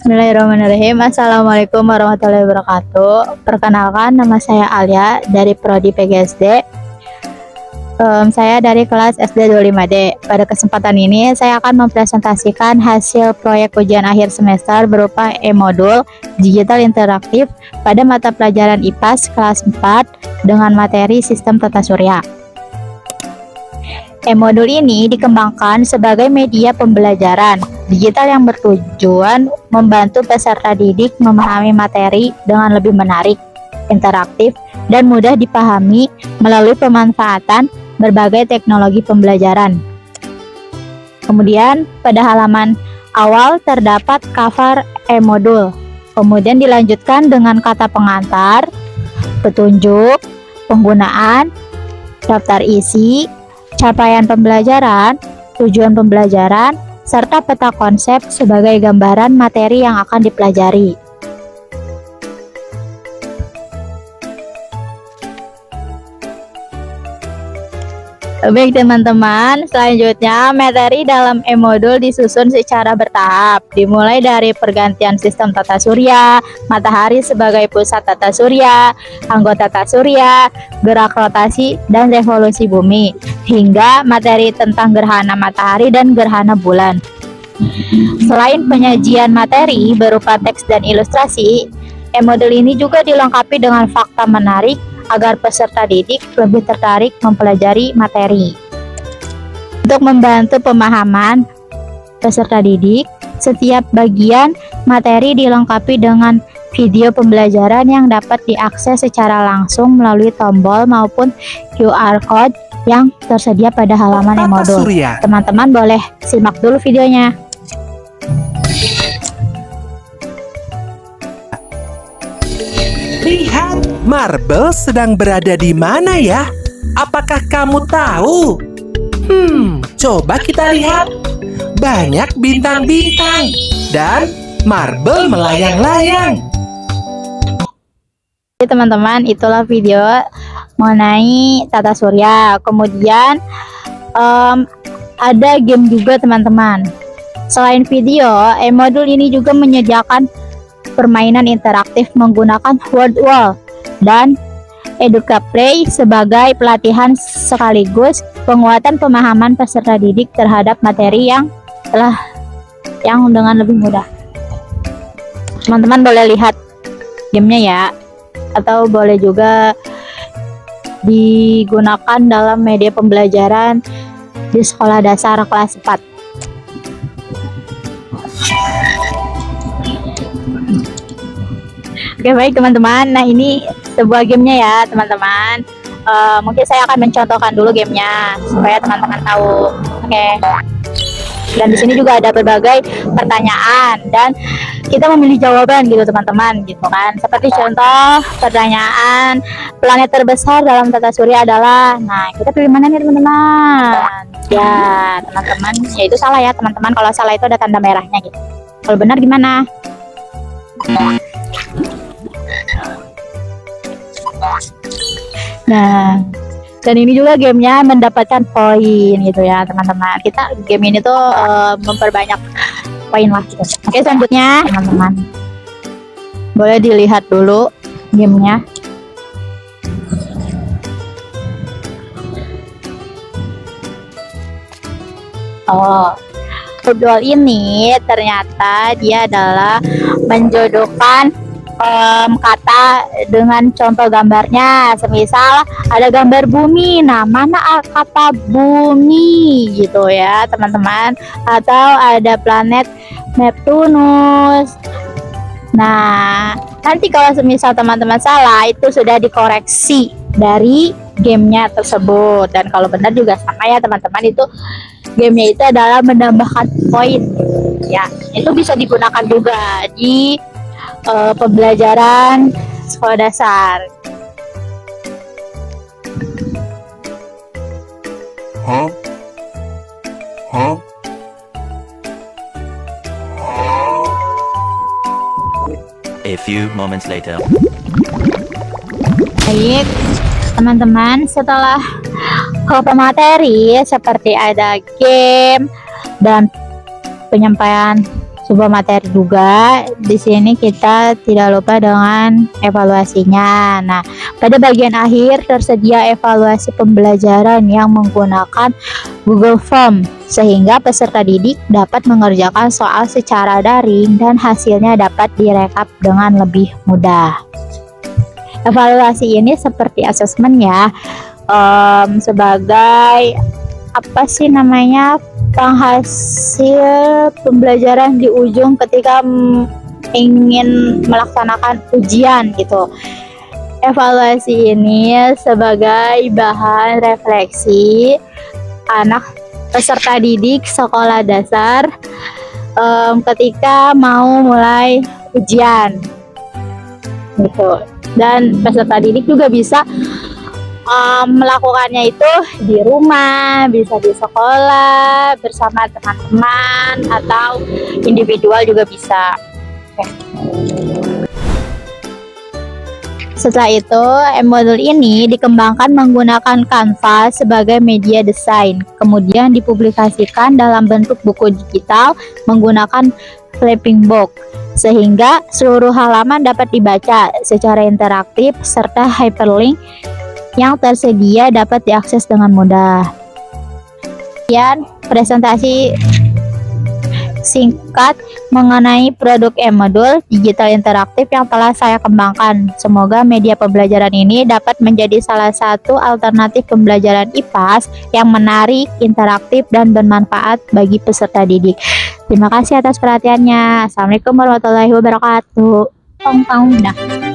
Bismillahirrahmanirrahim. Assalamualaikum warahmatullahi wabarakatuh. Perkenalkan, nama saya Alia dari Prodi PGSD. Saya dari kelas SD 25D. Pada kesempatan ini saya akan mempresentasikan hasil proyek ujian akhir semester berupa e-modul digital interaktif pada mata pelajaran IPAS kelas 4 dengan materi sistem tata surya. E-modul ini dikembangkan sebagai media pembelajaran digital yang bertujuan membantu peserta didik memahami materi dengan lebih menarik, interaktif, dan mudah dipahami melalui pemanfaatan berbagai teknologi pembelajaran. Kemudian, pada halaman awal terdapat cover e-modul. Kemudian dilanjutkan dengan kata pengantar, petunjuk, penggunaan, daftar isi, capaian pembelajaran, tujuan pembelajaran, serta peta konsep sebagai gambaran materi yang akan dipelajari. Baik teman-teman, selanjutnya materi dalam e-modul disusun secara bertahap, dimulai dari pergantian sistem tata surya, matahari sebagai pusat tata surya, anggota tata surya, gerak rotasi dan revolusi bumi, hingga materi tentang gerhana matahari dan gerhana bulan. Selain penyajian materi berupa teks dan ilustrasi, e-modul ini juga dilengkapi dengan fakta menarik agar peserta didik lebih tertarik mempelajari materi. Untuk membantu pemahaman peserta didik, setiap bagian materi dilengkapi dengan video pembelajaran yang dapat diakses secara langsung melalui tombol maupun QR code yang tersedia pada halaman e-modul. Teman-teman boleh simak dulu videonya. Lihat, marble sedang berada di mana ya? Apakah kamu tahu? Coba kita lihat. Banyak bintang-bintang dan marble melayang-layang. Teman-teman, itulah video mengenai tata surya. Kemudian ada game juga teman-teman. Selain video, e-modul ini juga menyediakan permainan interaktif menggunakan word wall dan EducaPlay sebagai pelatihan sekaligus penguatan pemahaman peserta didik terhadap materi yang dengan lebih mudah. Teman-teman boleh lihat gamenya ya, atau boleh juga digunakan dalam media pembelajaran di sekolah dasar kelas 4. Oke, baik teman-teman. Nah, ini sebuah gamenya ya teman-teman. Mungkin saya akan mencontohkan dulu gamenya supaya teman-teman tahu. Oke. Dan di sini juga ada berbagai pertanyaan dan kita memilih jawaban gitu teman-teman, gitu kan. Seperti contoh pertanyaan, planet terbesar dalam tata surya adalah. Nah, kita pilih mana nih teman-teman? Ya, teman-teman, ya itu salah ya teman-teman. Kalau salah itu ada tanda merahnya gitu. Kalau benar gimana? Nah, dan ini juga gamenya mendapatkan poin gitu ya teman-teman. Kita game ini tuh memperbanyak poin lah gitu. Oke, selanjutnya teman-teman boleh dilihat dulu gamenya. Modul ini ternyata dia adalah menjodohkan kata dengan contoh gambarnya. Semisal ada gambar bumi, nah mana kata bumi gitu ya teman-teman, atau ada planet Neptunus. Nah, nanti kalau semisal teman-teman salah, itu sudah dikoreksi dari gamenya tersebut. Dan kalau benar juga sama ya teman-teman, itu gamenya itu adalah menambahkan poin ya. Itu bisa digunakan juga di pembelajaran sekolah dasar. A few moments later. Baik, teman-teman, setelah materi seperti ada game dan penyampaian sebuah materi juga. Di sini kita tidak lupa dengan evaluasinya. Nah, pada bagian akhir tersedia evaluasi pembelajaran yang menggunakan Google Form sehingga peserta didik dapat mengerjakan soal secara daring dan hasilnya dapat direkap dengan lebih mudah. Evaluasi ini seperti asesmen ya, sebagai apa sih namanya, penghasil pembelajaran di ujung ketika ingin melaksanakan ujian gitu. Evaluasi ini sebagai bahan refleksi anak peserta didik sekolah dasar ketika mau mulai ujian gitu. Dan peserta didik juga bisa melakukannya itu di rumah, bisa di sekolah bersama teman-teman atau individual juga bisa. Setelah itu, modul ini dikembangkan menggunakan Canva sebagai media desain, kemudian dipublikasikan dalam bentuk buku digital menggunakan flipping book, sehingga seluruh halaman dapat dibaca secara interaktif serta hyperlink yang tersedia dapat diakses dengan mudah. Kemudian presentasi singkat mengenai produk e-modul digital interaktif yang telah saya kembangkan. Semoga media pembelajaran ini dapat menjadi salah satu alternatif pembelajaran IPAS yang menarik, interaktif, dan bermanfaat bagi peserta didik. Terima kasih atas perhatiannya. Assalamualaikum warahmatullahi wabarakatuh. Dah.